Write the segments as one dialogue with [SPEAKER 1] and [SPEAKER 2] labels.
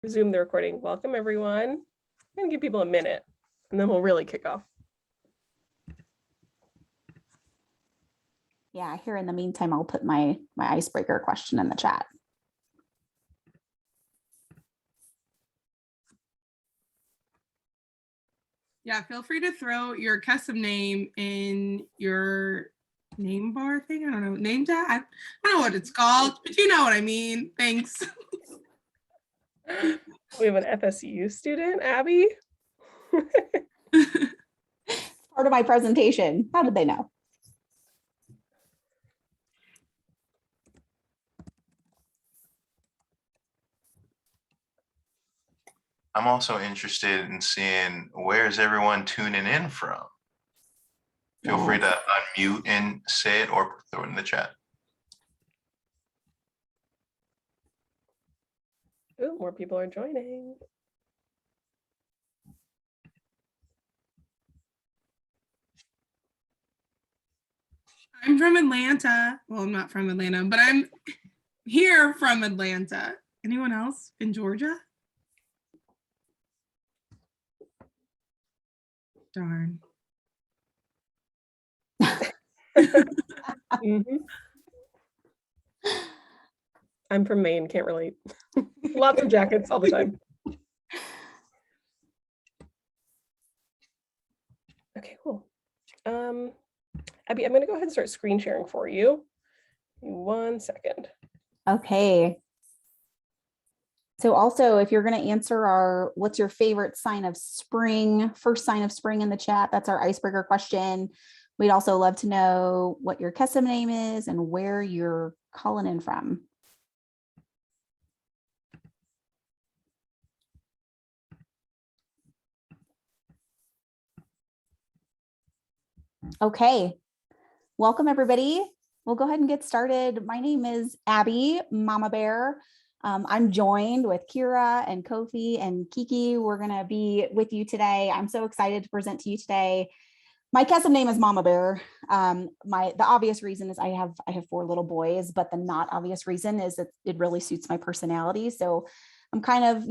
[SPEAKER 1] Resume the recording. Welcome, everyone. I'm going to give people a minute, and then we'll really kick off.
[SPEAKER 2] Yeah, here in the meantime, I'll put my icebreaker question in the chat.
[SPEAKER 3] Yeah, feel free to throw your custom name in your name bar thing. I don't know, name tag? I don't know what it's called, but you know what I mean. Thanks.
[SPEAKER 1] We have an FSU student, Abby.
[SPEAKER 2] Part of my presentation. How did they know?
[SPEAKER 4] I'm also interested in seeing where's everyone tuning in from. Feel free to unmute and say it or throw it in the chat.
[SPEAKER 1] Ooh, more people are joining.
[SPEAKER 3] I'm from Atlanta. Well, I'm not from Atlanta, but I'm here from Atlanta. Anyone else in Georgia? Darn.
[SPEAKER 1] Mm-hmm. I'm from Maine, can't relate. Lots of jackets all the time. Okay, cool. Abby, I'm going to go ahead and start screen sharing for you. Give me 1 second.
[SPEAKER 2] Okay. So also, if you're going to answer our what's your favorite sign of spring, first sign of spring in the chat, that's our icebreaker question. We'd also love to know what your custom name is and where you're calling in from. Okay, welcome everybody. We'll go ahead and get started. My name is Abby, Mama Bear. I'm joined with Kira and Kofi and Kiki. We're gonna be with you today. I'm so excited to present to you today. My custom name is Mama Bear. The obvious reason is I have 4 little boys, but the not obvious reason is that it really suits my personality. So I'm kind of,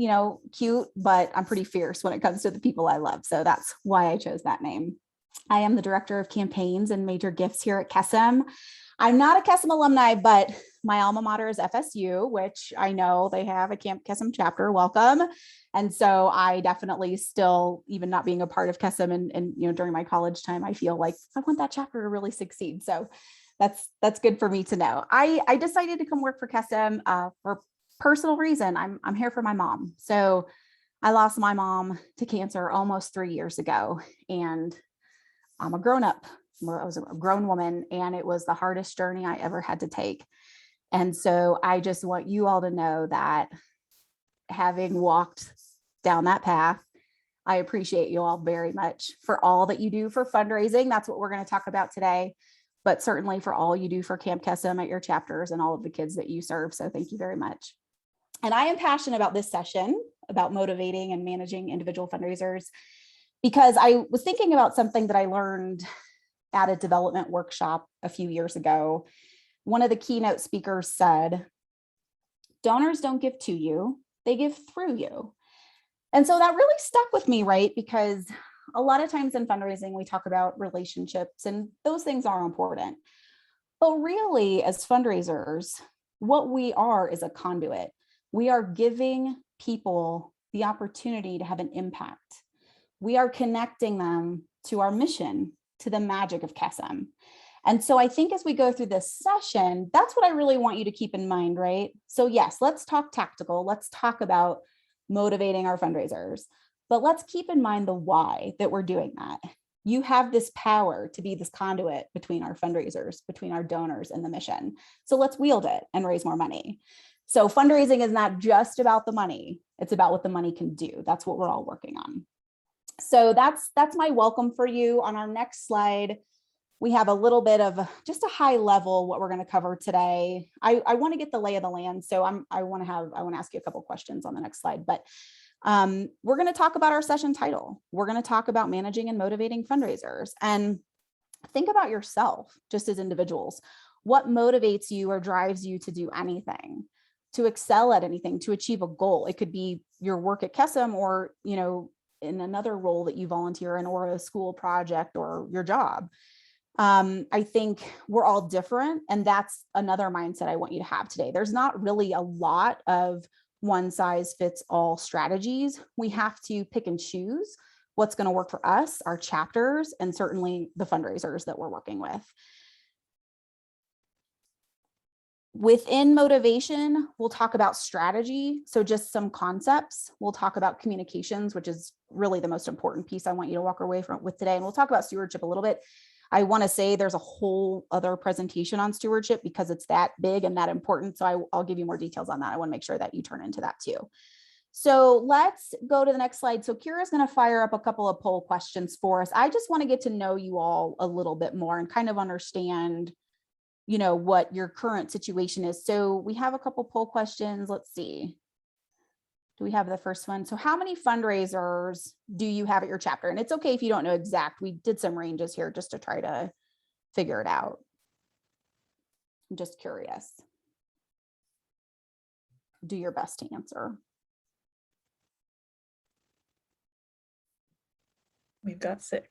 [SPEAKER 2] cute, but I'm pretty fierce when it comes to the people I love. So that's why I chose that name. I am the director of campaigns and major gifts here at KESM. I'm not a KESM alumni, but my alma mater is FSU, which I know they have a Camp KESM chapter. Welcome. And so I definitely still, even not being a part of KESM and during my college time, I feel like I want that chapter to really succeed. So that's good for me to know. I decided to come work for KESM for personal reason. I'm here for my mom. So I lost my mom to cancer almost 3 years ago, and I'm a grown-up. I was a grown woman, and it was the hardest journey I ever had to take. And so I just want you all to know that having walked down that path, I appreciate you all very much for all that you do for fundraising. That's what we're going to talk about today, but certainly for all you do for Camp KESM at your chapters and all of the kids that you serve. So thank you very much. And I am passionate about this session, about motivating and managing individual fundraisers, because I was thinking about something that I learned at a development workshop a few years ago. One of the keynote speakers said, donors don't give to you, they give through you. And so that really stuck with me, right? Because a lot of times in fundraising, we talk about relationships, and those things are important. But really, as fundraisers, what we are is a conduit. We are giving people the opportunity to have an impact. We are connecting them to our mission, to the magic of KESM. And so I think as we go through this session, that's what I really want you to keep in mind, right? So yes, let's talk tactical. Let's talk about motivating our fundraisers, but let's keep in mind the why that we're doing that. You have this power to be this conduit between our fundraisers, between our donors and the mission. So let's wield it and raise more money. So fundraising is not just about the money. It's about what the money can do. That's what we're all working on. So that's my welcome for you. On our next slide, we have a little bit of just a high level what we're going to cover today. I want to get the lay of the land, so I want to ask you a couple questions on the next slide. But we're going to talk about our session title. We're going to talk about managing and motivating fundraisers, and think about yourself just as individuals. What motivates you or drives you to do anything? to excel at anything, to achieve a goal. It could be your work at Kesem, or, you know, in another role that you volunteer in, or a school project, or your job. I think we're all different. And that's another mindset I want you to have today. There's not really a lot of one size fits all strategies. We have to pick and choose what's going to work for us, our chapters, and certainly the fundraisers that we're working with. Within motivation, we'll talk about strategy. So just some concepts. We'll talk about communications, which is really the most important piece I want you to walk away with today. And we'll talk about stewardship a little bit. I want to say there's a whole other presentation on stewardship because it's that big and that important. So I'll give you more details on that. I want to make sure that you turn into that too. So let's go to the next slide. So Kira's going to fire up a couple of poll questions for us. I just want to get to know you all a little bit more and kind of understand, you know, what your current situation is. So we have a couple poll questions. Let's see. Do we have the first one? So how many fundraisers do you have at your chapter? And it's okay if you don't know exact. We did some ranges here just to try to figure it out. I'm just curious. Do your best to answer.
[SPEAKER 1] We've got 6.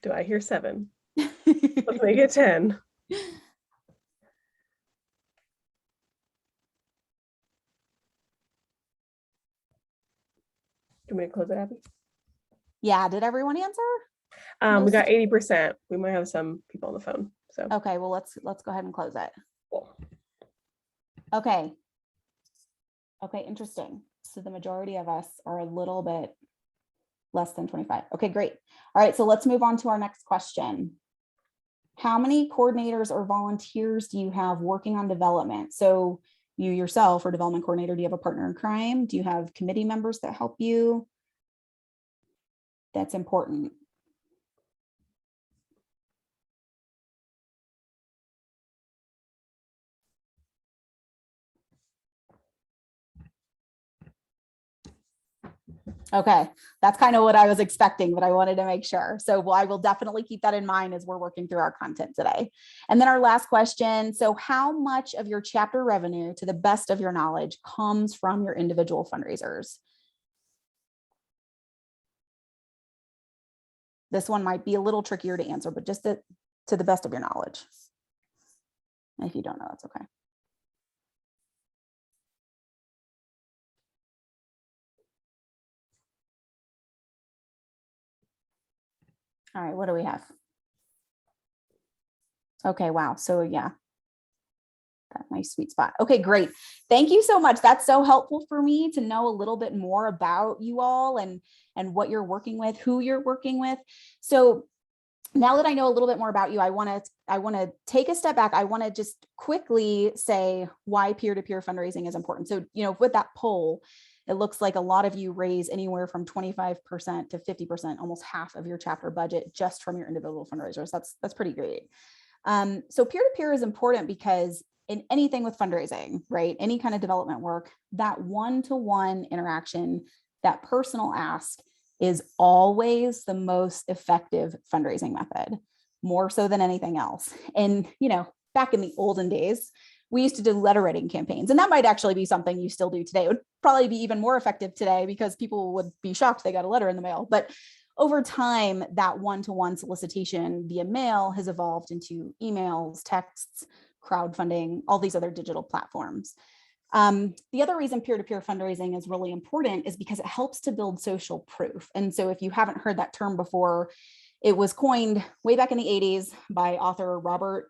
[SPEAKER 1] Do I hear 7? Let's make it 10. Do you want me to close it, Abby?
[SPEAKER 2] Yeah, did everyone answer?
[SPEAKER 1] We got 80%. We might have some people on the phone. So
[SPEAKER 2] Okay, well, let's go ahead and close it.
[SPEAKER 1] cool.
[SPEAKER 2] Okay. Okay, interesting. So the majority of us are a little bit less than 25. Okay, great. All right, so let's move on to our next question. How many coordinators or volunteers do you have working on development? So you yourself or development coordinator, do you have a partner in crime? Do you have committee members that help you? That's important. Okay, that's kind of what I was expecting, but I wanted to make sure. So I will definitely keep that in mind as we're working through our content today. And then our last question. So how much of your chapter revenue, to the best of your knowledge, comes from your individual fundraisers? This one might be a little trickier to answer, but just to the best of your knowledge. And if you don't know, that's okay. All right, what do we have? Okay, wow. So yeah, that nice sweet spot. Okay, great. Thank you so much. That's so helpful for me to know a little bit more about you all and what you're working with, who you're working with. So now that I know a little bit more about you, I want to take a step back. I want to just quickly say why peer-to-peer fundraising is important. So, you know, with that poll, it looks like a lot of you raise anywhere from 25% to 50%, almost half of your chapter budget just from your individual fundraisers. That's pretty great. So peer-to-peer is important because in anything with fundraising, right? Any kind of development work, that one-to-one interaction, that personal ask is always the most effective fundraising method, more so than anything else. And, you know, back in the olden days, we used to do letter writing campaigns, and that might actually be something you still do today. It would probably be even more effective today because people would be shocked they got a letter in the mail. But over time, that one-to-one solicitation via mail has evolved into emails, texts, crowdfunding, all these other digital platforms. The other reason peer-to-peer fundraising is really important is because it helps to build social proof. And so if you haven't heard that term before, it was coined way back in the 80s by author Robert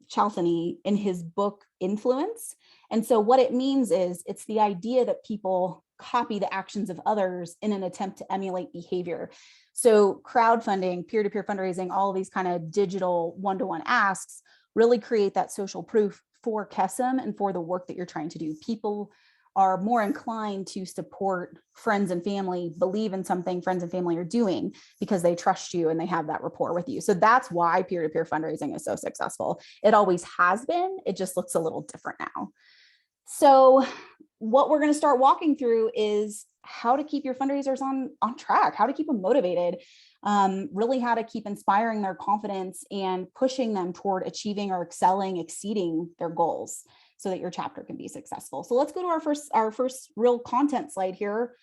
[SPEAKER 2] Cialdini in his book Influence. And so what it means is it's the idea that people copy the actions of others in an attempt to emulate behavior. So crowdfunding, peer-to-peer fundraising, all of these kind of digital one-to-one asks really create that social proof for Kesem and for the work that you're trying to do. People are more inclined to support friends and family, believe in something friends and family are doing because they trust you and they have that rapport with you. So that's why peer-to-peer fundraising is so successful. It always has been. It just looks a little different now. So what we're going to start walking through is how to keep your fundraisers on track, how to keep them motivated, really how to keep inspiring their confidence and pushing them toward achieving or excelling, exceeding their goals. so that your chapter can be successful. So let's go to our first real content slide here.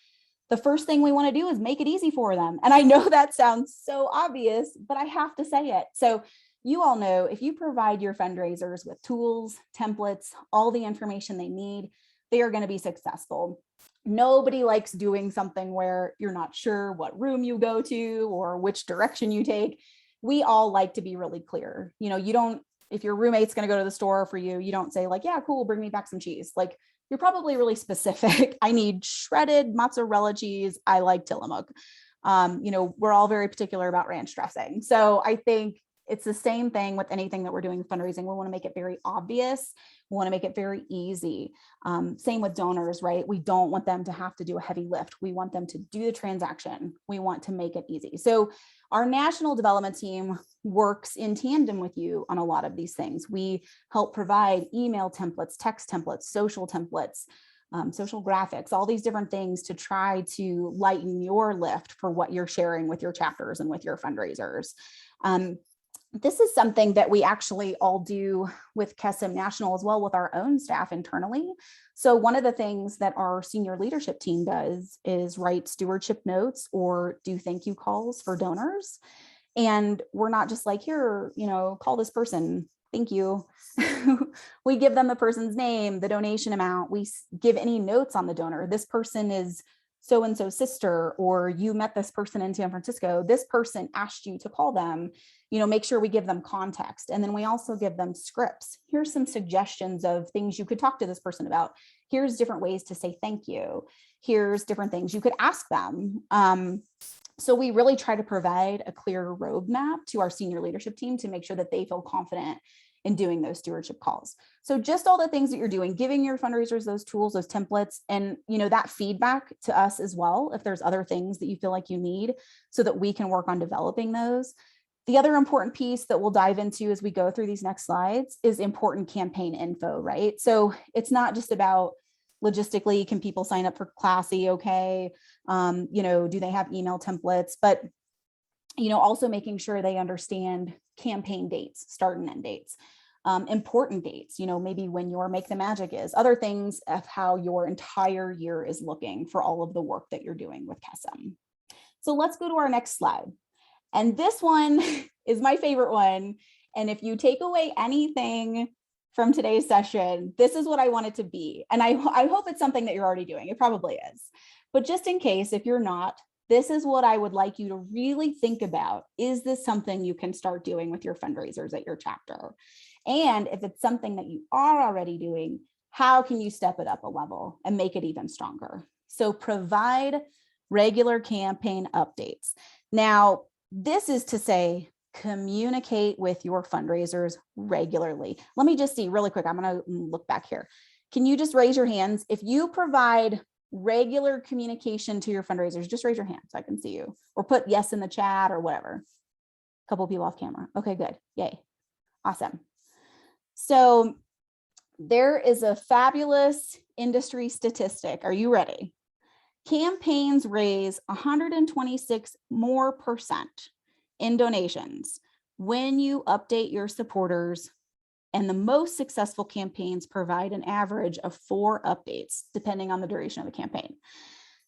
[SPEAKER 2] The first thing we want to do is make it easy for them. And I know that sounds so obvious, but I have to say it. So you all know if you provide your fundraisers with tools, templates, all the information they need, they are going to be successful. Nobody likes doing something where you're not sure what room you go to or which direction you take. We all like to be really clear. You know, you don't, if your roommate's going to go to the store for you, you don't say like, yeah, cool, bring me back some cheese. Like, you're probably really specific. I need shredded mozzarella cheese. I like Tillamook. You know, we're all very particular about ranch dressing. So I think it's the same thing with anything that we're doing fundraising. We want to make it very obvious. We want to make it very easy. Same with donors, right? We don't want them to have to do a heavy lift. We want them to do the transaction. We want to make it easy. So our national development team works in tandem with you on a lot of these things. We help provide email templates, text templates, social templates, social graphics, all these different things to try to lighten your lift for what you're sharing with your chapters and with your fundraisers. This is something that we actually all do with KESM National as well with our own staff internally. So one of the things that our senior leadership team does is write stewardship notes or do thank you calls for donors. And we're not just like, here, you know, call this person, thank you. We give them the person's name, the donation amount. We give any notes on the donor. This person is so-and-so sister, or you met this person in San Francisco. This person asked you to call them. You know, make sure we give them context. And then we also give them scripts. Here's some suggestions of things you could talk to this person about. Here's different ways to say thank you. Here's different things you could ask them. So we really try to provide a clear roadmap to our senior leadership team to make sure that they feel confident in doing those stewardship calls. So just all the things that you're doing, giving your fundraisers those tools, those templates, and you know that feedback to us as well, if there's other things that you feel like you need so that we can work on developing those. The other important piece that we'll dive into as we go through these next slides is important campaign info, right? So it's not just about logistically, can people sign up for Classy? Okay. You know, do they have email templates? But, you know, also making sure they understand campaign dates, start and end dates, important dates, you know, maybe when your Make the Magic is, other things of how your entire year is looking for all of the work that you're doing with KESM. So let's go to our next slide. And this one is my favorite one. And if you take away anything from today's session, this is what I want it to be. And I hope it's something that you're already doing. It probably is. But just in case, if you're not, this is what I would like you to really think about. Is this something you can start doing with your fundraisers at your chapter? And if it's something that you are already doing, how can you step it up a level and make it even stronger? So provide regular campaign updates. Now, this is to say, communicate with your fundraisers regularly. Let me just see really quick. I'm going to look back here. Can you just raise your hands? If you provide regular communication to your fundraisers, just raise your hand so I can see you, or put yes in the chat or whatever. A couple people off camera. Okay, good. Yay. Awesome. So there is a fabulous industry statistic. Are you ready? Campaigns raise 126% more in donations when you update your supporters, and the most successful campaigns provide an average of 4 updates depending on the duration of the campaign.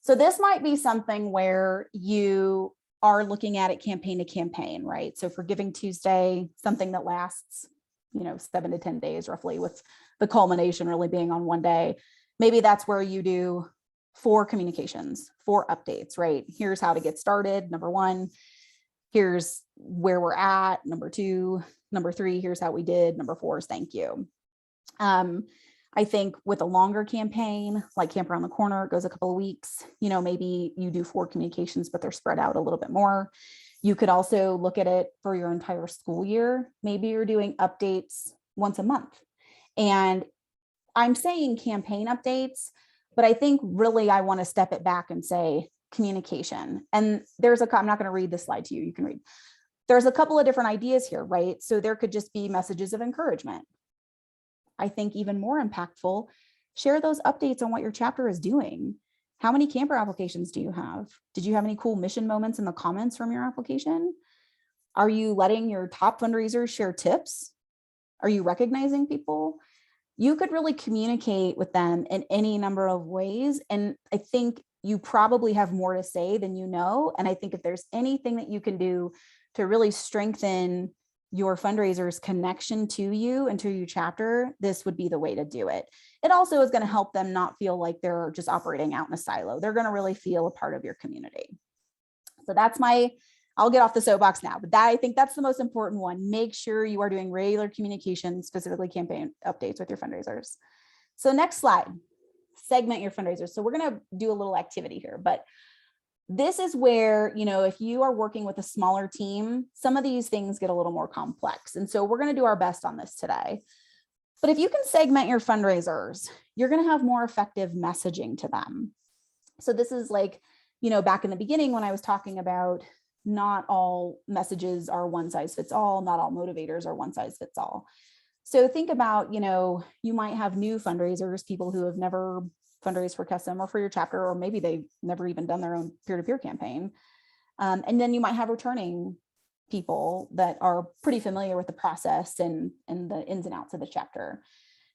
[SPEAKER 2] So this might be something where you are looking at it campaign to campaign, right? So for Giving Tuesday, something that lasts, you know, 7 to 10 days roughly, with the culmination really being on one day. Maybe that's where you do 4 communications, 4 updates, right? Here's how to get started. Number 1, here's where we're at. Number 2, number 3, here's how we did. Number 4 is thank you. I think with a longer campaign, like Camp Around the Corner, it goes a couple of weeks, you know, maybe you do 4 communications, but they're spread out a little bit more. You could also look at it for your entire school year. Maybe you're doing updates once a month. And I'm saying campaign updates, but I think really I want to step it back and say communication. And there's I'm not going to read this slide to you. You can read. There's a couple of different ideas here, right? So there could just be messages of encouragement. I think even more impactful, share those updates on what your chapter is doing. How many camper applications do you have? Did you have any cool mission moments in the comments from your application? Are you letting your top fundraisers share tips? Are you recognizing people? you could really communicate with them in any number of ways. And I think you probably have more to say than you know. And I think if there's anything that you can do to really strengthen your fundraisers connection to you and to your chapter, this would be the way to do it. It also is going to help them not feel like they're just operating out in a silo. They're going to really feel a part of your community. So that's I'll get off the soapbox now, but I think that's the most important one. Make sure you are doing regular communication, specifically campaign updates with your fundraisers. So next slide, segment your fundraisers. So we're going to do a little activity here, but this is where, if you are working with a smaller team, some of these things get a little more complex. And so we're going to do our best on this today. But if you can segment your fundraisers, you're going to have more effective messaging to them. So this is like, back in the beginning when I was talking about not all messages are one size fits all, not all motivators are one size fits all. So think about, you might have new fundraisers, people who have never fundraised for custom or for your chapter, or maybe they've never even done their own peer-to-peer campaign. And then you might have returning people that are pretty familiar with the process and the ins and outs of the chapter.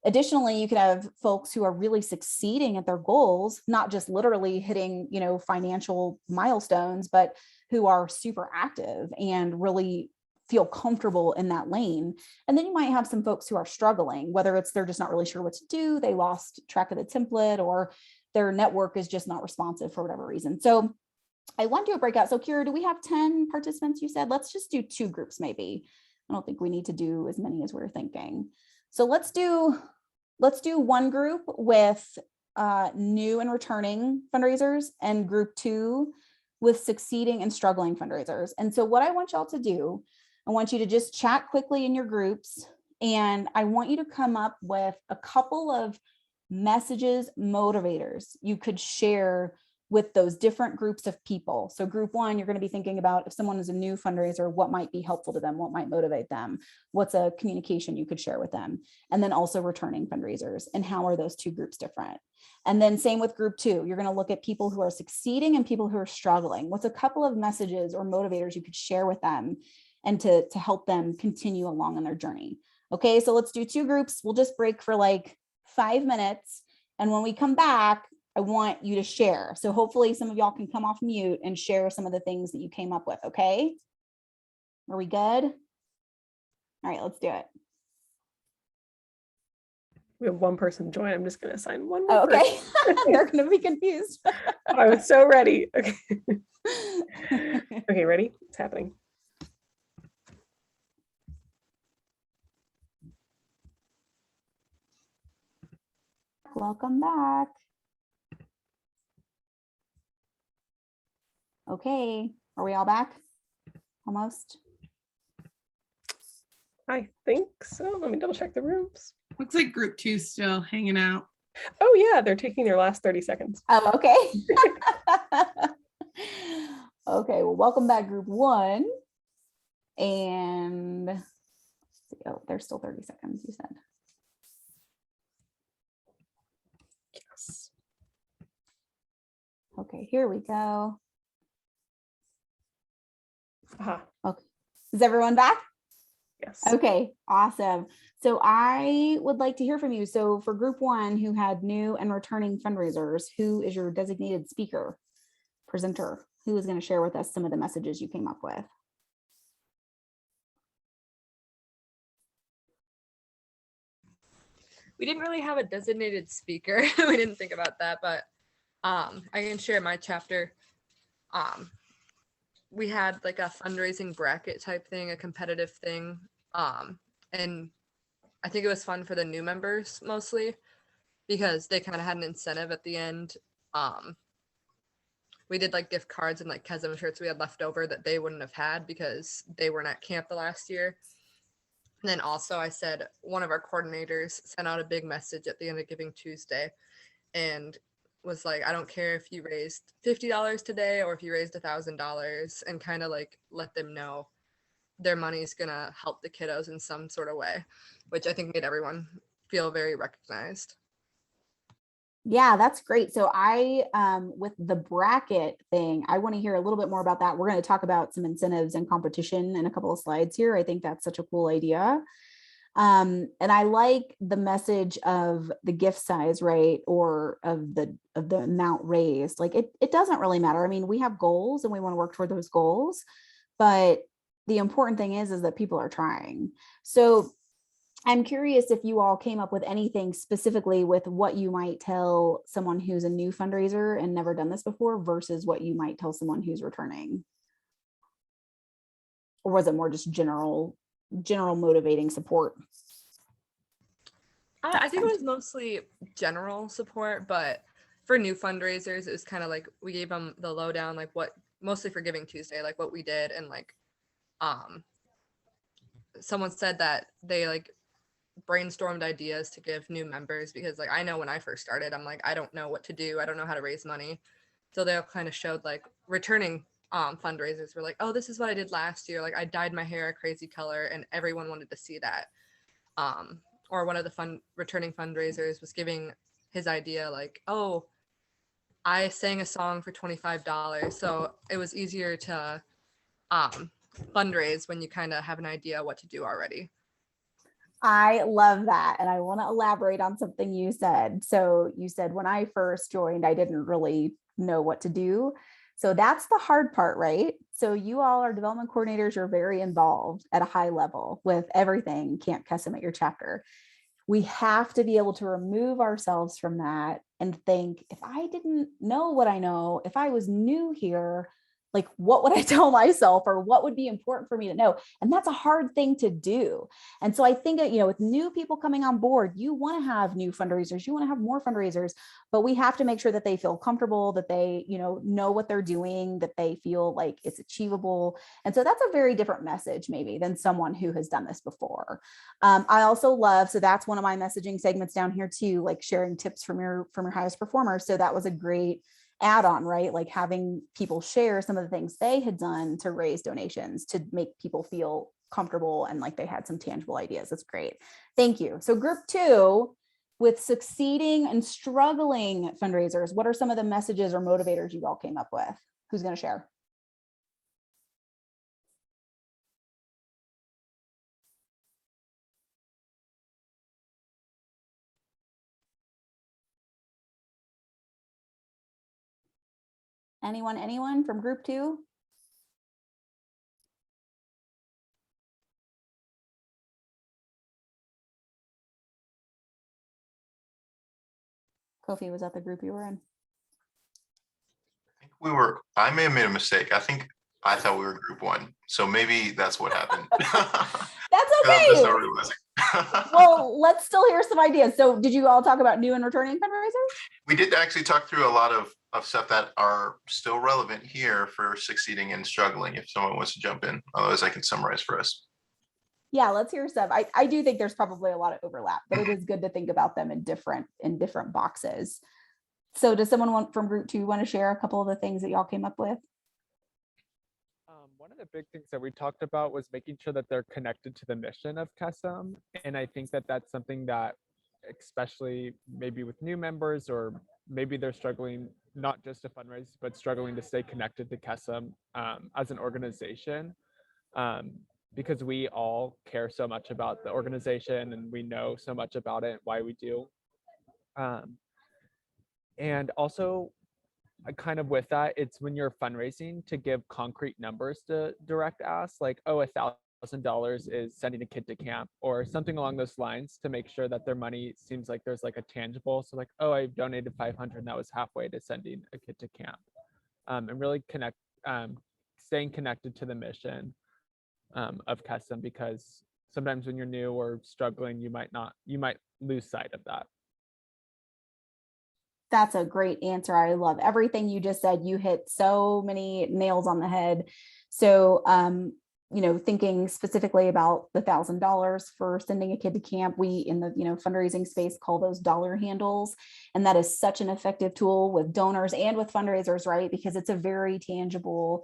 [SPEAKER 2] Additionally, you could have folks who are really succeeding at their goals, not just literally hitting, financial milestones, but who are super active and really feel comfortable in that lane. And then you might have some folks who are struggling, whether it's they're just not really sure what to do, they lost track of the template, or their network is just not responsive for whatever reason. So I want to do a breakout. So Kira, do we have 10 participants, you said? Let's just do 2 groups maybe. I don't think we need to do as many as we're thinking. So let's do one group with new and returning fundraisers, and group 2 with succeeding and struggling fundraisers. And so what I want y'all to do, I want you to just chat quickly in your groups, and I want you to come up with a couple of messages, motivators you could share with those different groups of people. So group 1, you're going to be thinking about if someone is a new fundraiser, what might be helpful to them, what might motivate them, what's a communication you could share with them, and then also returning fundraisers, and how are those 2 groups different. And then same with group 2, you're going to look at people who are succeeding and people who are struggling. What's a couple of messages or motivators you could share with them and to help them continue along on their journey. Okay, so let's do 2 groups. We'll just break for like 5 minutes. And when we come back, I want you to share. So hopefully some of y'all can come off mute and share some of the things that you came up with. Okay, are we good? All right, let's do it.
[SPEAKER 1] We have one person join. I'm just going to assign one
[SPEAKER 2] Oh,
[SPEAKER 1] more
[SPEAKER 2] okay. They're going to be confused.
[SPEAKER 1] I was so ready. Okay. Okay, ready? It's happening.
[SPEAKER 2] Welcome back. Okay, are we all back? Almost.
[SPEAKER 1] I think so. Let me double check the rooms.
[SPEAKER 3] Looks like group 2 still hanging out.
[SPEAKER 1] Oh yeah, they're taking their last 30 seconds.
[SPEAKER 2] Oh, okay. Okay, well, welcome back, group 1. And let's see, oh, there's still 30 seconds, you said.
[SPEAKER 1] Yes.
[SPEAKER 2] Okay, here we go.
[SPEAKER 1] Aha.
[SPEAKER 2] Okay, is everyone back?
[SPEAKER 1] Yes.
[SPEAKER 2] Okay, awesome. So I would like to hear from you. So for group 1 who had new and returning fundraisers, who is your designated speaker, presenter, who is going to share with us some of the messages you came up with?
[SPEAKER 5] We didn't really have a designated speaker. We didn't think about that, but I can share my chapter. We had like a fundraising bracket type thing, a competitive thing. And I think it was fun for the new members mostly because they kind of had an incentive at the end. We did like gift cards and like Kesem shirts we had left over that they wouldn't have had because they weren't at camp the last year. And then also I said one of our coordinators sent out a big message at the end of Giving Tuesday and was like, I don't care if you raised $50 today or if you raised $1,000, and kind of like let them know their money is going to help the kiddos in some sort of way, which I think made everyone feel very recognized.
[SPEAKER 2] Yeah, that's great. So with the bracket thing, I want to hear a little bit more about that. We're going to talk about some incentives and competition in a couple of slides here. I think that's such a cool idea. And I like the message of the gift size, right? Or of the amount raised. Like it doesn't really matter. I mean, we have goals and we want to work toward those goals, but the important thing is that people are trying. So I'm curious if you all came up with anything specifically with what you might tell someone who's a new fundraiser and never done this before versus what you might tell someone who's returning. Or was it more just general motivating support?
[SPEAKER 5] I think it was mostly general support, but for new fundraisers, it was kind of like we gave them the lowdown, like what, mostly for Giving Tuesday, like what we did. And like, someone said that they like brainstormed ideas to give new members, because like I know when I first started, I'm like, I don't know what to do. I don't know how to raise money. So they all kind of showed like returning fundraisers were like, oh, this is what I did last year. Like I dyed my hair a crazy color and everyone wanted to see that. Or one of the returning fundraisers was giving his idea like, oh, I sang a song for $25. So it was easier to fundraise when you kind of have an idea what to do already.
[SPEAKER 2] I love that. And I want to elaborate on something you said. So you said, when I first joined, I didn't really know what to do. So that's the hard part, right? So you all are development coordinators. You're very involved at a high level with everything Camp Custom at your chapter. We have to be able to remove ourselves from that and think, if I didn't know what I know, if I was new here, like what would I tell myself, or what would be important for me to know? And that's a hard thing to do. And so I think that, with new people coming on board, you want to have new fundraisers, you want to have more fundraisers, but we have to make sure that they feel comfortable, that they, know what they're doing, that they feel like it's achievable. And so that's a very different message maybe than someone who has done this before. I also love, so that's one of my messaging segments down here too, like sharing tips from your highest performers. So that was a great add-on, right? Like having people share some of the things they had done to raise donations to make people feel comfortable and like they had some tangible ideas. That's great. Thank you. So group 2, with succeeding and struggling fundraisers, what are some of the messages or motivators you all came up with? Who's going to share? Anyone from group 2? Kofi, was that the group you were in?
[SPEAKER 4] I may have made a mistake. I thought we were group 1. So maybe that's what happened.
[SPEAKER 2] That's
[SPEAKER 4] I'm just
[SPEAKER 2] okay.
[SPEAKER 4] not realizing.
[SPEAKER 2] Well, let's still hear some ideas. So did you all talk about new and returning fundraisers?
[SPEAKER 4] We did actually talk through a lot of stuff that are still relevant here for succeeding and struggling, if someone wants to jump in. Otherwise, I can summarize for us.
[SPEAKER 2] Yeah, let's hear some. I do think there's probably a lot of overlap, but it is good to think about them in different boxes. So does someone from group 2 want to share a couple of the things that y'all came up with?
[SPEAKER 6] One of the big things that we talked about was making sure that they're connected to the mission of CASM. And I think that that's something that, especially maybe with new members, or maybe they're struggling not just to fundraise, but struggling to stay connected to CASM as an organization. Because we all care so much about the organization and we know so much about it and why we do. And also, kind of with that, it's when you're fundraising to give concrete numbers to direct ask, like, oh, $1,000 is sending a kid to camp, or something along those lines, to make sure that their money seems like there's like a tangible. So like, oh, I donated 500 and that was halfway to sending a kid to camp. And really staying connected to the mission of custom, because sometimes when you're new or struggling, you might lose sight of that.
[SPEAKER 2] That's a great answer. I love everything you just said. You hit so many nails on the head. So, thinking specifically about the $1,000 for sending a kid to camp, we in the fundraising space call those dollar handles, and that is such an effective tool with donors and with fundraisers, right? Because it's a very tangible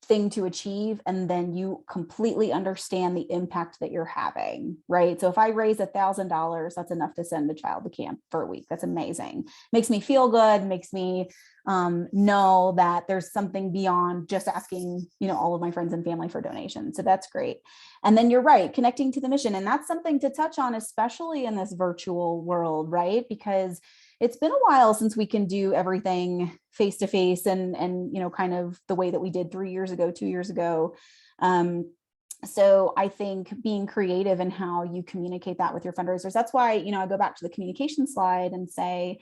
[SPEAKER 2] thing to achieve, and then you completely understand the impact that you're having, right? So if I raise $1,000, that's enough to send a child to camp for a week. That's amazing. Makes me feel good, makes me know that there's something beyond just asking, all of my friends and family for donations. So that's great. And then you're right, connecting to the mission. And that's something to touch on, especially in this virtual world, right? Because it's been a while since we can do everything face to face and kind of the way that we did 3 years ago, 2 years ago. So I think being creative in how you communicate that with your fundraisers, that's why, I go back to the communication slide and say,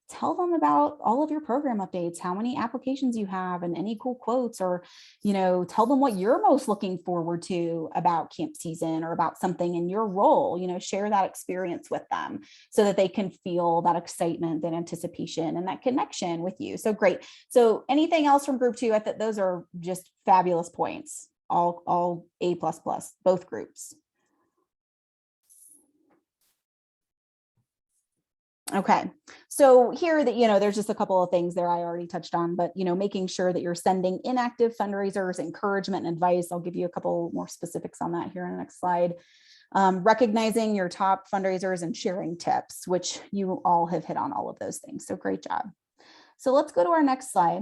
[SPEAKER 2] tell them about all of your program updates, how many applications you have and any cool quotes, or, tell them what you're most looking forward to about camp season or about something in your role, share that experience with them so that they can feel that excitement, that anticipation, and that connection with you. So great. So anything else from group 2? I thought those are just fabulous points. All A++, both groups. Okay, so here that, there's just a couple of things there I already touched on, but, making sure that you're sending inactive fundraisers encouragement and advice. I'll give you a couple more specifics on that here in the next slide. Recognizing your top fundraisers and sharing tips, which you all have hit on all of those things. So great job. So let's go to our next slide.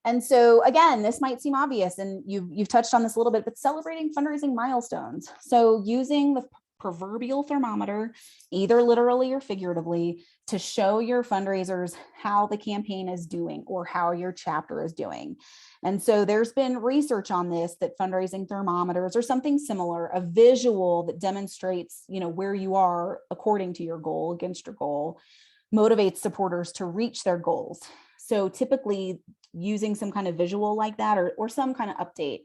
[SPEAKER 2] And so again, this might seem obvious and you've touched on this a little bit, but celebrating fundraising milestones. So using the proverbial thermometer, either literally or figuratively, to show your fundraisers how the campaign is doing or how your chapter is doing. And so there's been research on this, that fundraising thermometers or something similar, a visual that demonstrates, where you are according to your goal, against your goal, motivates supporters to reach their goals. So typically using some kind of visual like that or some kind of update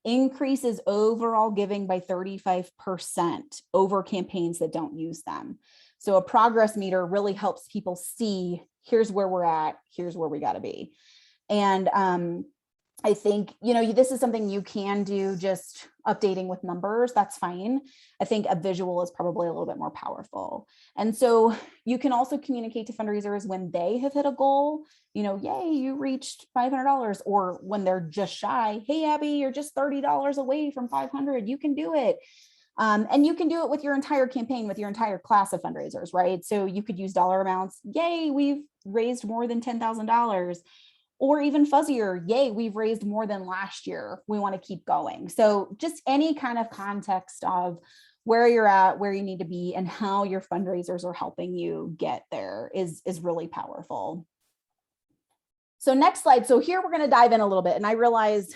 [SPEAKER 2] increases overall giving by 35% over campaigns that don't use them. So a progress meter really helps people see, here's where we're at, here's where we got to be. And I think, this is something you can do, just updating with numbers, that's fine. I think a visual is probably a little bit more powerful. And so you can also communicate to fundraisers when they have hit a goal, yay, you reached $500, or when they're just shy, hey, Abby, you're just $30 away from 500, you can do it. And you can do it with your entire campaign, with your entire class of fundraisers, right? So you could use dollar amounts, yay, we've raised more than $10,000. Or even fuzzier, yay, we've raised more than last year, we want to keep going. So just any kind of context of where you're at, where you need to be, and how your fundraisers are helping you get there is really powerful. So next slide. So here we're going to dive in a little bit. And I realize,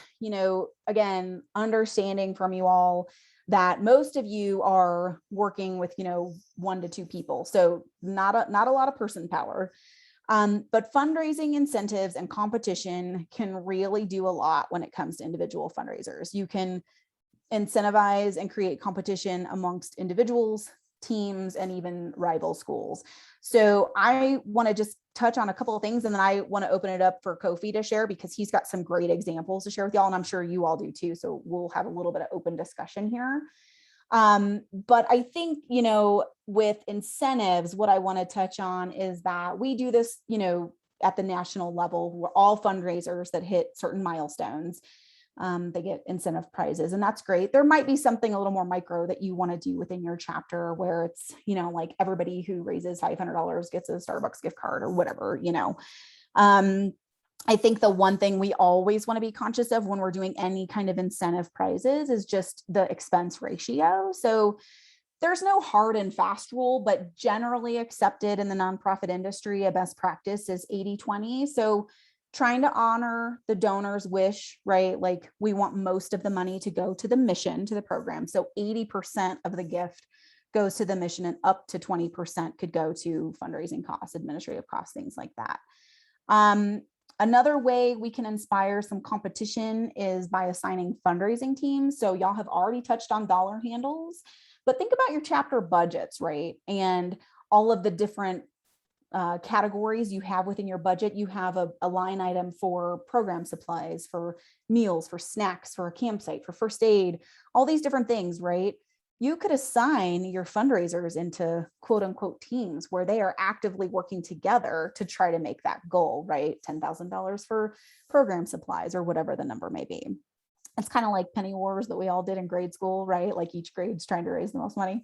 [SPEAKER 2] again, understanding from you all that most of you are working with, 1 to 2 people. So not a lot of person power. But fundraising incentives and competition can really do a lot when it comes to individual fundraisers. You can incentivize and create competition amongst individuals, teams, and even rival schools. So I want to just touch on a couple of things, and then I want to open it up for Kofi to share, because he's got some great examples to share with y'all, and I'm sure you all do too. So we'll have a little bit of open discussion here. But I think, with incentives, what I want to touch on is that we do this, at the national level, where all fundraisers that hit certain milestones, they get incentive prizes, and that's great. There might be something a little more micro that you want to do within your chapter, where it's, like everybody who raises $500 gets a Starbucks gift card or whatever, I think the one thing we always want to be conscious of when we're doing any kind of incentive prizes is just the expense ratio. So there's no hard and fast rule, but generally accepted in the nonprofit industry, a best practice is 80-20. So trying to honor the donor's wish, right? Like we want most of the money to go to the mission, to the program. So 80% of the gift goes to the mission, and up to 20% could go to fundraising costs, administrative costs, things like that. Another way we can inspire some competition is by assigning fundraising teams. So y'all have already touched on dollar handles, but think about your chapter budgets, right? And all of the different categories you have within your budget. You have a line item for program supplies, for meals, for snacks, for a campsite, for first aid, all these different things, right? you could assign your fundraisers into quote unquote teams where they are actively working together to try to make that goal, right? $10,000 for program supplies or whatever the number may be. It's kind of like penny wars that we all did in grade school, right? Like each grade's trying to raise the most money.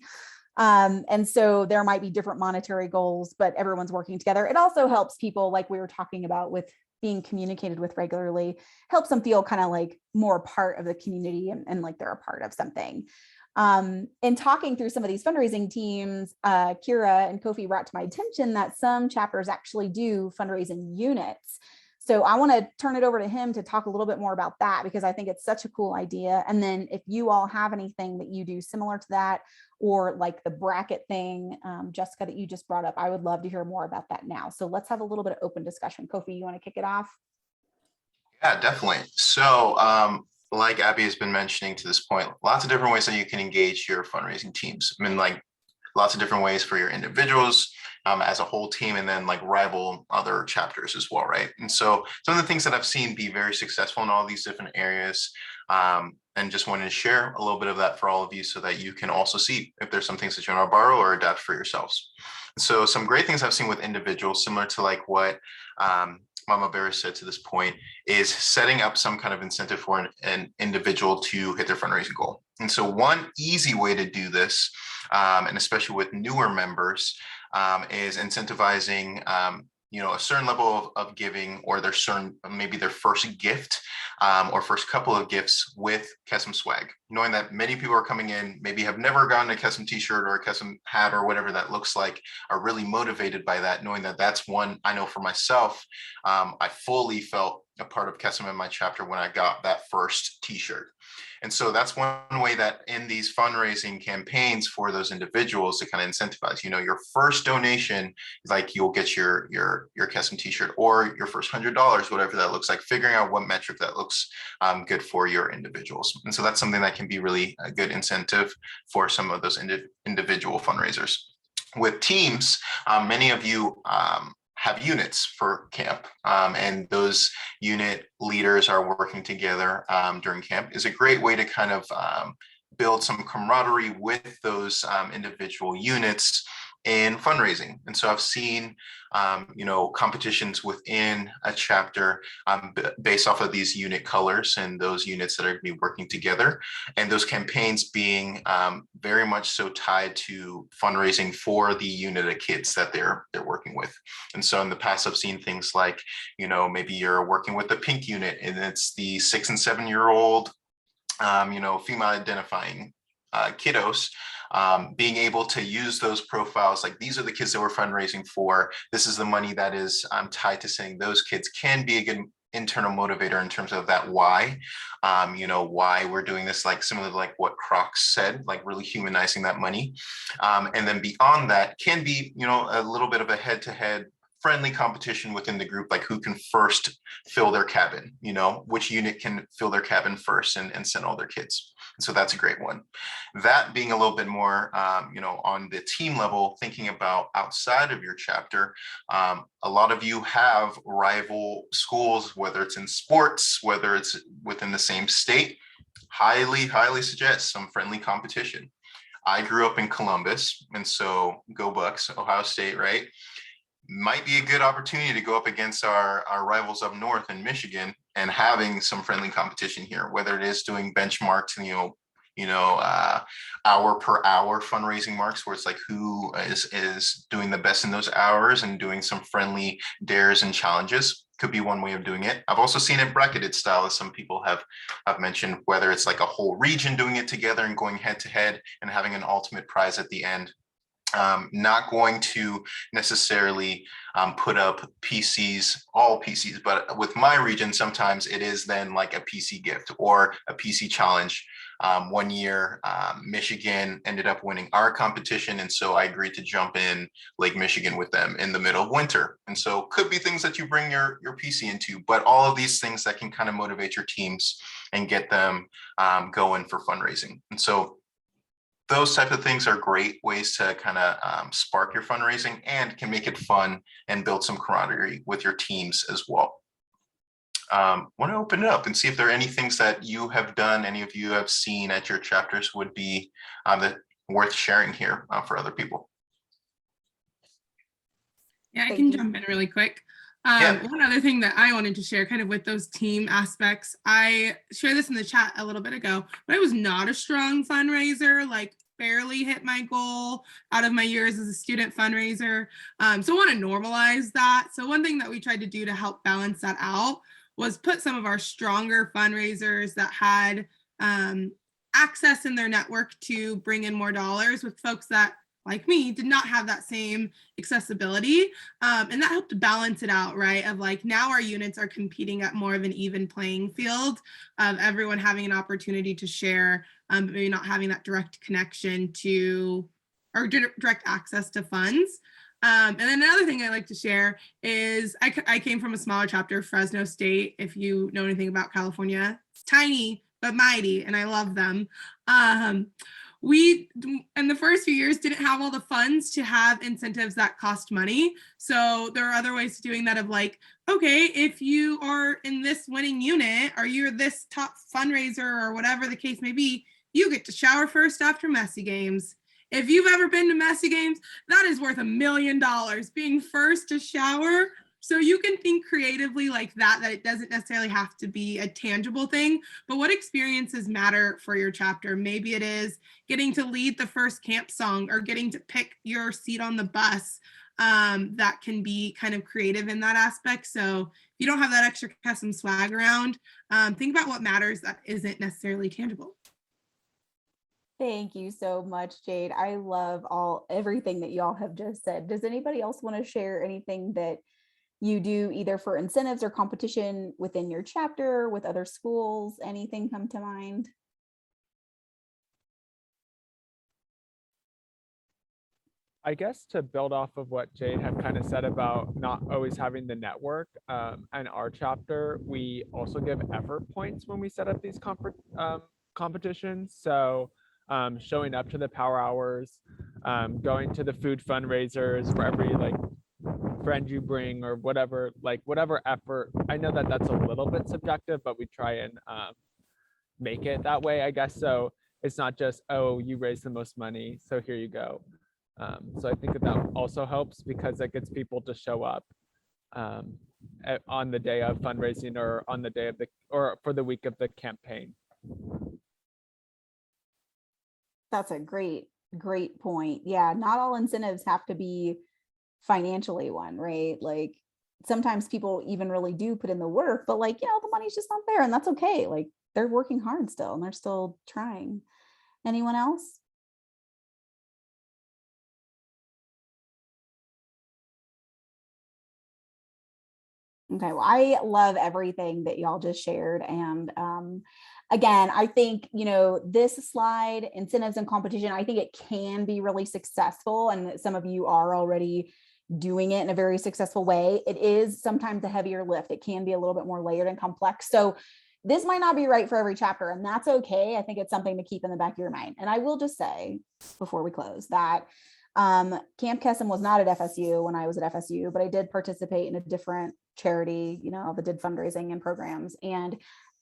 [SPEAKER 2] And so there might be different monetary goals, but everyone's working together. It also helps people, like we were talking about, with being communicated with regularly, helps them feel kind of like more part of the community and like they're a part of something. In talking through some of these fundraising teams, Kira and Kofi brought to my attention that some chapters actually do fundraising units. So I want to turn it over to him to talk a little bit more about that, because I think it's such a cool idea. And then if you all have anything that you do similar to that, or like the bracket thing, Jessica, that you just brought up, I would love to hear more about that now. So let's have a little bit of open discussion. Kofi, you want to kick it off?
[SPEAKER 4] Yeah, definitely. So like Abby has been mentioning to this point, lots of different ways that you can engage your fundraising teams. I mean, like lots of different ways for your individuals as a whole team, and then like rival other chapters as well, right? And so some of the things that I've seen be very successful in all these different areas, and just wanted to share a little bit of that for all of you so that you can also see if there's some things that you want to borrow or adapt for yourselves. So some great things I've seen with individuals, similar to like what Mama Bear said to this point, is setting up some kind of incentive for an individual to hit their fundraising goal. And so one easy way to do this, and especially with newer members, is incentivizing a certain level of giving, or their certain, maybe their first gift or first couple of gifts with Kesem swag, knowing that many people are coming in, maybe have never gotten a Kesem t-shirt or a Kesem hat or whatever that looks like, are really motivated by that, knowing that that's one. I know for myself, I fully felt a part of Kesem in my chapter when I got that first t-shirt. And so that's one way that in these fundraising campaigns for those individuals to kind of incentivize, your first donation, like you'll get your Kesem t-shirt, or your first $100, whatever that looks like, figuring out what metric that looks good for your individuals. And so that's something that can be really a good incentive for some of those individual fundraisers. With teams, many of you have units for camp, and those unit leaders are working together during camp. Is a great way to kind of build some camaraderie with those individual units in fundraising. And so I've seen competitions within a chapter based off of these unit colors and those units that are going to be working together, and those campaigns being very much so tied to fundraising for the unit of kids that they're working with. And so in the past, I've seen things like, maybe you're working with the pink unit and it's the 6 and 7 year old female identifying kiddos, being able to use those profiles, like these are the kids that we're fundraising for, this is the money that is tied to saying those kids, can be a good internal motivator in terms of that why, why we're doing this, like similar to like what Crocs said, like really humanizing that money. And then beyond that can be, a little bit of a head-to-head friendly competition within the group, like who can first fill their cabin, which unit can fill their cabin first and send all their kids. And so that's a great one. That being a little bit more, on the team level, thinking about outside of your chapter, a lot of you have rival schools, whether it's in sports, whether it's within the same state. Highly suggest some friendly competition. I grew up in Columbus, and so go Bucks, Ohio State, right? Might be a good opportunity to go up against our rivals up north in Michigan and having some friendly competition here, whether it is doing benchmarks and hour per hour fundraising marks, where it's like who is doing the best in those hours, and doing some friendly dares and challenges could be one way of doing it. I've also seen it bracketed style, as some people have mentioned, whether it's like a whole region doing it together and going head to head and having an ultimate prize at the end. Not going to necessarily put up all PCs, but with my region, sometimes it is then like a PC gift or a PC challenge. One year, Michigan ended up winning our competition, and so I agreed to jump in Lake Michigan with them in the middle of winter. And so could be things that you bring your PC into, but all of these things that can kind of motivate your teams and get them going for fundraising. And so those types of things are great ways to kind of spark your fundraising, and can make it fun and build some camaraderie with your teams as well. Want to open it up and see if there are any things that you have done, any of you have seen at your chapters would be that worth sharing here for other people.
[SPEAKER 3] Yeah, I
[SPEAKER 2] Thank
[SPEAKER 3] can
[SPEAKER 2] you.
[SPEAKER 3] jump in really quick.
[SPEAKER 4] Yeah.
[SPEAKER 3] One other thing that I wanted to share kind of with those team aspects, I shared this in the chat a little bit ago, but I was not a strong fundraiser, like barely hit my goal out of my years as a student fundraiser. So I want to normalize that. So one thing that we tried to do to help balance that out was put some of our stronger fundraisers that had access in their network to bring in more dollars with folks that, like me, did not have that same accessibility. And that helped balance it out, right? Of like, now our units are competing at more of an even playing field of everyone having an opportunity to share, but maybe not having that direct connection to, or direct access to funds. And then another thing I like to share is I came from a smaller chapter, Fresno State. If you know anything about California, it's tiny, but mighty, and I love them. We, in the first few years, didn't have all the funds to have incentives that cost money. So there are other ways of doing that of like, okay, if you are in this winning unit or you're this top fundraiser or whatever the case may be, you get to shower first after messy games. If you've ever been to messy games, that is worth $1 million, being first to shower. So you can think creatively like that it doesn't necessarily have to be a tangible thing, but what experiences matter for your chapter? Maybe it is getting to lead the first camp song or getting to pick your seat on the bus. That can be kind of creative in that aspect. So if you don't have that extra custom swag around, think about what matters that isn't necessarily tangible.
[SPEAKER 2] Thank you so much, Jade. I love everything that y'all have just said. Does anybody else want to share anything that you do either for incentives or competition within your chapter, with other schools? Anything come to mind?
[SPEAKER 6] I guess to build off of what Jade had kind of said about not always having the network, and our chapter, we also give effort points when we set up these competitions. So showing up to the power hours, going to the food fundraisers for every like friend you bring or whatever, like whatever effort. I know that that's a little bit subjective, but we try and make it that way, I guess. So it's not just, oh, you raised the most money, so here you go. So I think that also helps because it gets people to show up on the day of fundraising or on the day of or for the week of the campaign.
[SPEAKER 2] That's a great point. Yeah, not all incentives have to be financially one, right? Like sometimes people even really do put in the work, but like, the money's just not there, and that's okay. Like they're working hard still and they're still trying. Anyone else? Okay, well, I love everything that y'all just shared. And again, I think, this slide, incentives and competition, I think it can be really successful. And some of you are already doing it in a very successful way. It is sometimes a heavier lift. It can be a little bit more layered and complex. So this might not be right for every chapter, and that's okay. I think it's something to keep in the back of your mind. And I will just say before we close that Camp Kesem was not at FSU when I was at FSU, but I did participate in a different charity, that did fundraising and programs. And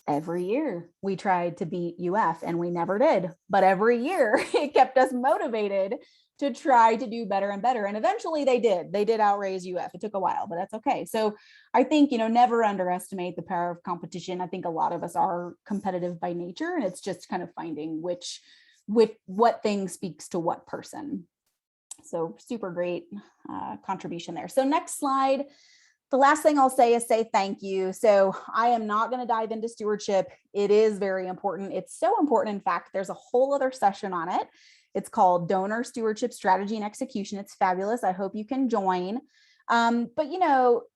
[SPEAKER 2] every year we tried to beat UF and we never did. But every year it kept us motivated to try to do better and better. And eventually they did. They did outraise UF. It took a while, but that's okay. So I think, never underestimate the power of competition. I think a lot of us are competitive by nature, and it's just kind of finding what thing speaks to what person. So super great contribution there. So next slide. The last thing I'll say is say thank you. So I am not going to dive into stewardship. It is very important. It's so important. In fact, there's a whole other session on it. It's called Donor Stewardship Strategy and Execution. It's fabulous. I hope you can join. But,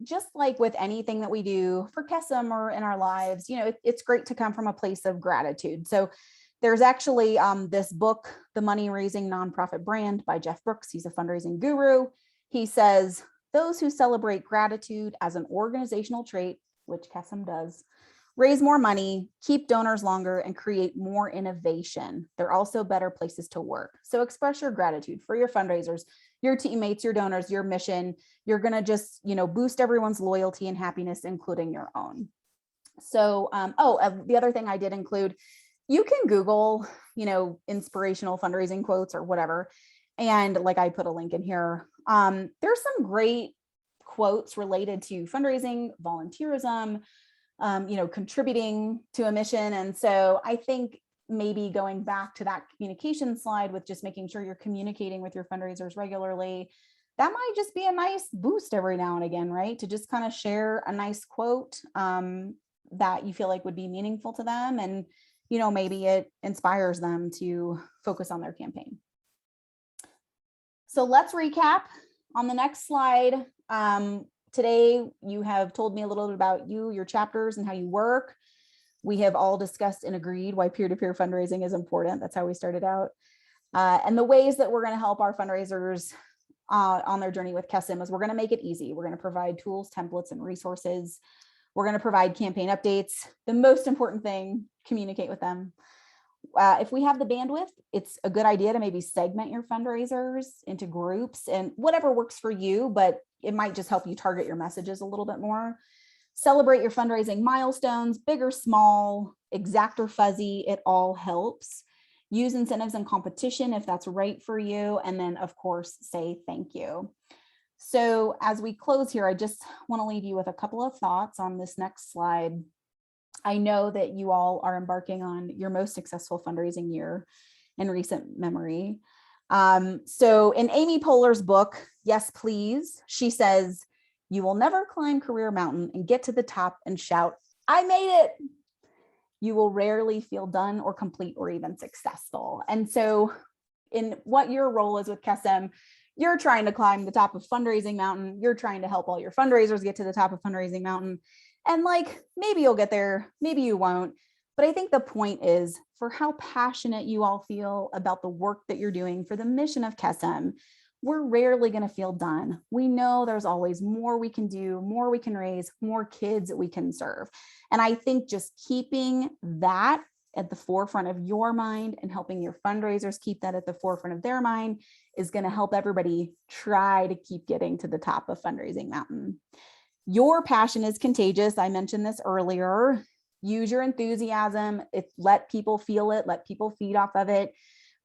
[SPEAKER 2] just like with anything that we do for Kesem or in our lives, it's great to come from a place of gratitude. So there's actually this book, The Money Raising Nonprofit Brand by Jeff Brooks. He's a fundraising guru. He says, those who celebrate gratitude as an organizational trait, which Kesem does, raise more money, keep donors longer, and create more innovation. They're also better places to work. So express your gratitude for your fundraisers, your teammates, your donors, your mission. You're going to just, boost everyone's loyalty and happiness, including your own. So, the other thing I did include, you can Google, inspirational fundraising quotes or whatever. And like I put a link in here. There's some great quotes related to fundraising, volunteerism, contributing to a mission. And so I think maybe going back to that communication slide with just making sure you're communicating with your fundraisers regularly, that might just be a nice boost every now and again, right? To just kind of share a nice quote that you feel like would be meaningful to them. And, maybe it inspires them to focus on their campaign. So let's recap on the next slide. Today, you have told me a little bit about you, your chapters, and how you work. We have all discussed and agreed why peer-to-peer fundraising is important. That's how we started out. And the ways that we're going to help our fundraisers on their journey with KESIM is we're going to make it easy. We're going to provide tools, templates, and resources. We're going to provide campaign updates. The most important thing, communicate with them. If we have the bandwidth, it's a good idea to maybe segment your fundraisers into groups and whatever works for you, but it might just help you target your messages a little bit more. Celebrate your fundraising milestones, big or small, exact or fuzzy, it all helps. Use incentives and competition if that's right for you. And then of course, say thank you. So as we close here, I just want to leave you with a couple of thoughts on this next slide. I know that you all are embarking on your most successful fundraising year in recent memory. So in Amy Poehler's book, Yes, Please, she says, you will never climb career mountain and get to the top and shout, I made it. You will rarely feel done or complete or even successful. And so in what your role is with KESIM, you're trying to climb the top of fundraising mountain. You're trying to help all your fundraisers get to the top of fundraising mountain. And maybe you'll get there, maybe you won't. But I think the point is for how passionate you all feel about the work that you're doing for the mission of KESIM, we're rarely going to feel done. We know there's always more we can do, more we can raise, more kids that we can serve. And I think just keeping that at the forefront of your mind and helping your fundraisers keep that at the forefront of their mind is going to help everybody try to keep getting to the top of fundraising mountain. Your passion is contagious. I mentioned this earlier. Use your enthusiasm. Let people feel it. Let people feed off of it.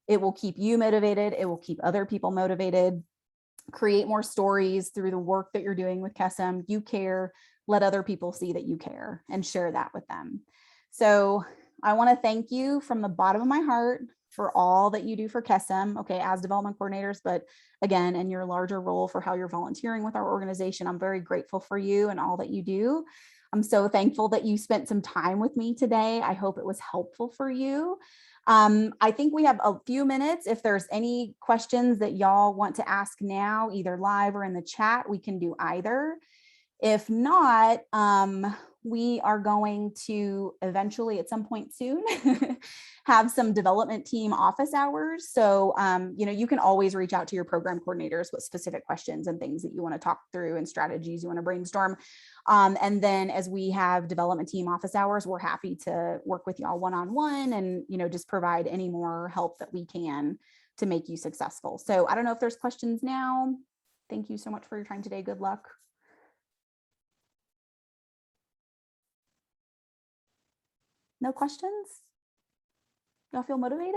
[SPEAKER 2] It will keep you motivated. It will keep other people motivated. Create more stories through the work that you're doing with KESIM. You care. Let other people see that you care and share that with them. So I want to thank you from the bottom of my heart for all that you do for KESIM, okay, as development coordinators, but again, in your larger role for how you're volunteering with our organization. I'm very grateful for you and all that you do. I'm so thankful that you spent some time with me today. I hope it was helpful for you. I think we have a few minutes. If there's any questions that y'all want to ask now, either live or in the chat, we can do either. If not, we are going to eventually at some point soon have some development team office hours. So, you can always reach out to your program coordinators with specific questions and things that you want to talk through and strategies you want to brainstorm. And then as we have development team office hours, we're happy to work with y'all one-on-one and, just provide any more help that we can to make you successful. So I don't know if there's questions now. Thank you so much for your time today. Good luck. No questions? Y'all feel motivated?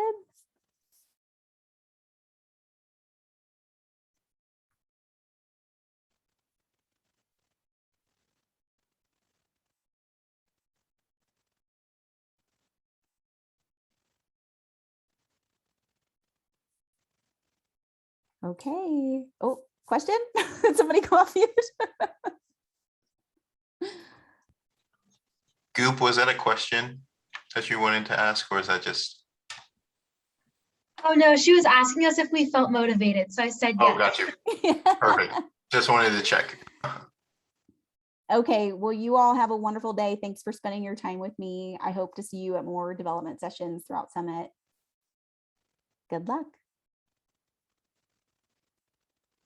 [SPEAKER 2] Okay. Oh, question? Did somebody come off mute?
[SPEAKER 4] Goop, was that a question that you wanted to ask, or is that just?
[SPEAKER 7] Oh no, she was asking us if we felt motivated. So I said yes.
[SPEAKER 4] Oh, got you. Perfect. Just wanted to check.
[SPEAKER 2] Okay, well, you all have a wonderful day. Thanks for spending your time with me. I hope to see you at more development sessions throughout Summit. Good luck.